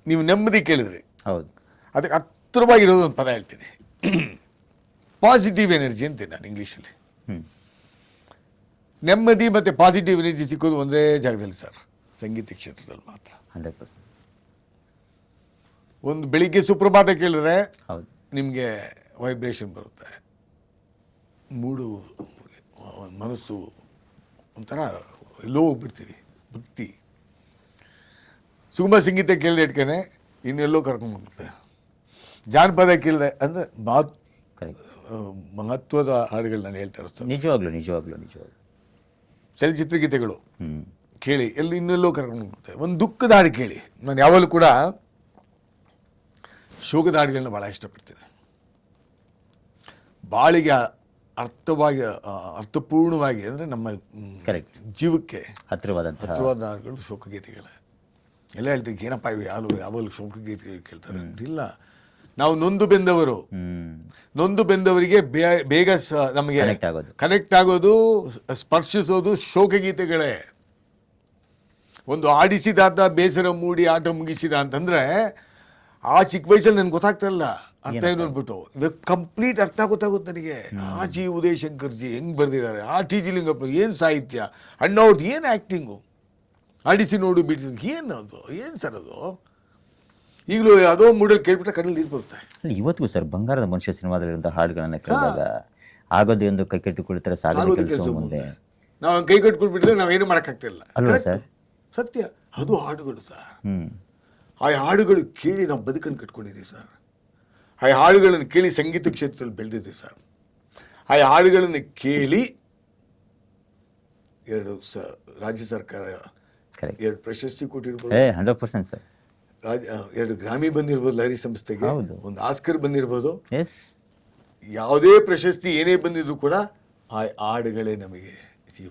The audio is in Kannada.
ನೀವು ನೆಮ್ಮದಿ ಕೇಳಿದ್ರಿ, ಹೌದು. ಅದಕ್ಕೆ ಹತ್ತಿರವಾಗಿರೋದು ಒಂದು ಪದ ಹೇಳ್ತೀನಿ, ಪಾಸಿಟಿವ್ ಎನರ್ಜಿ ಅಂತೀನಿ ನಾನು ಇಂಗ್ಲೀಷಲ್ಲಿ. ನೆಮ್ಮದಿ ಮತ್ತು ಪಾಸಿಟಿವ್ ಎನರ್ಜಿ ಸಿಕ್ಕೋದು ಒಂದೇ ಜಾಗದಲ್ಲಿ ಸರ್, ಸಂಗೀತ ಕ್ಷೇತ್ರದಲ್ಲಿ ಮಾತ್ರ. 100%. ಒಂದು ಬೆಳಿಗ್ಗೆ ಸುಪ್ರಭಾತ ಕೇಳಿದ್ರೆ ಹೌದು, ನಿಮಗೆ ವೈಬ್ರೇಷನ್ ಬರುತ್ತೆ, ಮೂಡು, ಮನಸ್ಸು ಒಂಥರ ಎಲ್ಲೋ ಹೋಗ್ಬಿಡ್ತೀವಿ, ಭಕ್ತಿ. ಸುಗಮ ಸಂಗೀತ ಕೇಳಿದೆ ಇಟ್ಕನೆ ಇನ್ನೆಲ್ಲೋ ಕರ್ಕೊಂಡ್ಬರುತ್ತೆ. ಜಾನಪದ ಕೇಳಿದೆ ಅಂದರೆ ಮಹತ್ವದ ಹಾಡುಗಳು ನಾನು ಹೇಳ್ತಾ ಇರ್ತೀನಿ. ನಿಜವಾಗ್ಲೂ. ಚಲನಚಿತ್ರ ಗೀತೆಗಳು ಕೇಳಿ ಇನ್ನೆಲ್ಲೋ ಕರ್ಕೊಂಡು ಹೋಗುತ್ತೆ. ಒಂದು ದುಃಖದ ಹಾಡು ಕೇಳಿ. ನಾನು ಯಾವಾಗಲೂ ಕೂಡ ಶೋಕದ ಹಾಡುಗಳನ್ನ ಭಾಳ ಇಷ್ಟಪಡ್ತೀನಿ. ಬಾಳಿಗೆ ಅರ್ಥಪೂರ್ಣವಾಗಿ ಅಂದರೆ ನಮ್ಮ ಜೀವಕ್ಕೆ ಹತ್ತಿರವಾದ ಹಾಡುಗಳು ಶೋಕಗೀತೆಗಳೇ. ಎಲ್ಲ ಹೇಳ್ತೀವಿ, ಏನಪ್ಪ ಇವು ಯಾವಾಗಲೂ ಶೋಕಗೀತೆಗಳು ಕೇಳ್ತಾರೆ. ಇಲ್ಲ, ನಾವು ನೊಂದು ಬೆಂದವರಿಗೆ ಬೇಗ ನಮಗೆ ಕನೆಕ್ಟ್ ಆಗೋದು, ಸ್ಪರ್ಶಿಸೋದು ಶೋಕಗೀತೆಗಳೇ. ಒಂದು ಆಡಿಸಿದಾದ ಬೇಸರ ಮೂಡಿ ಆಟ ಮುಗಿಸಿದ ಅಂತಂದ್ರೆ ಆ ಚಿಕ್ಕ ವಯಸ್ಸಲ್ಲಿ ನನಗೆ ಗೊತ್ತಾಗ್ತಾ ಇಲ್ಲ ಅರ್ಥ ಏನು ಅಂದ್ಬಿಟ್ಟು. ಕಂಪ್ಲೀಟ್ ಅರ್ಥ ಗೊತ್ತಾಗುತ್ತೆ ನನಗೆ. ಆ ಜಿ ಉದಯ್ ಶಂಕರ್ಜಿ ಹೆಂಗೆ ಬರೆದಿದ್ದಾರೆ, ಆ ಟಿ ಜಿ ಲಿಂಗಪ್ಪ ಏನು ಸಾಹಿತ್ಯ, ಅಣ್ಣವ್ರದ್ದು ಏನು ಆ್ಯಕ್ಟಿಂಗು, ಆಡಿಸಿ ನೋಡು ಬಿಡಿಸಿ ಏನು ಅದು, ಏನು ಸರ್ ಅದು. ಈಗಲೂ ಯಾವುದೋ ಮೂಡಲ್ಲಿ ಕೇಳ್ಬಿಟ್ರೆ ಕಣ್ಣಲ್ಲಿ ನೀರು ಬರುತ್ತೆ. ಇವತ್ತಿಗೂ ಸರ್ ಬಂಗಾರದ ಮನುಷ್ಯ ಸಿನಿಮಾದಲ್ಲಿರುವಂಥ ಹಾಡುಗಳನ್ನ ಕೇಳಿದಾಗ ಆಗೋದು ಒಂದು ಕೈ ಕಟ್ಟಿ ಕುಳಿತಾರೆ ಸಾಗೋದು ಕೆಲಸ ಮುಂದೆ. ನಾವು ಕೈ ಕಟ್ಕೊಳ್ಬಿಟ್ರೆ ನಾವೇನು ಮಾಡೋಕ್ಕಾಗ್ತಿಲ್ಲ ಅಲ್ವಾ ಸರ್? ಸತ್ಯ. ಅದು ಹಾಡುಗಳು ಸರ್. ಆ ಹಾಡುಗಳು ಕೇಳಿ ನಾವು ಬದುಕನ್ನು ಕಟ್ಕೊಂಡಿದ್ದೀವಿ ಸರ್. ಆ ಹಾಡುಗಳನ್ನು ಕೇಳಿ ಸಂಗೀತ ಕ್ಷೇತ್ರದಲ್ಲಿ ಬೆಳೆದಿದ್ದೀವಿ ಸರ್. ಆ ಹಾಡುಗಳನ್ನು ಕೇಳಿ ರಾಜ್ಯ ಸರ್ಕಾರ 2 ಪ್ರಶಸ್ತಿ ಕೊಟ್ಟಿರ್ಬೋದು, 100% ಸರ್. 2 ಗ್ರಾಮಿ ಬಂದಿರ್ಬೋದು ಲಹರಿ ಸಂಸ್ಥೆಗೆ, ಒಂದು ಆಸ್ಕರ್ ಬಂದಿರ್ಬೋದು. ಯಾವುದೇ ಪ್ರಶಸ್ತಿ ಏನೇ ಬಂದಿದ್ರು ಕೂಡ ಆ ಹಾಡುಗಳೇ ನಮಗೆ ಜೀವ.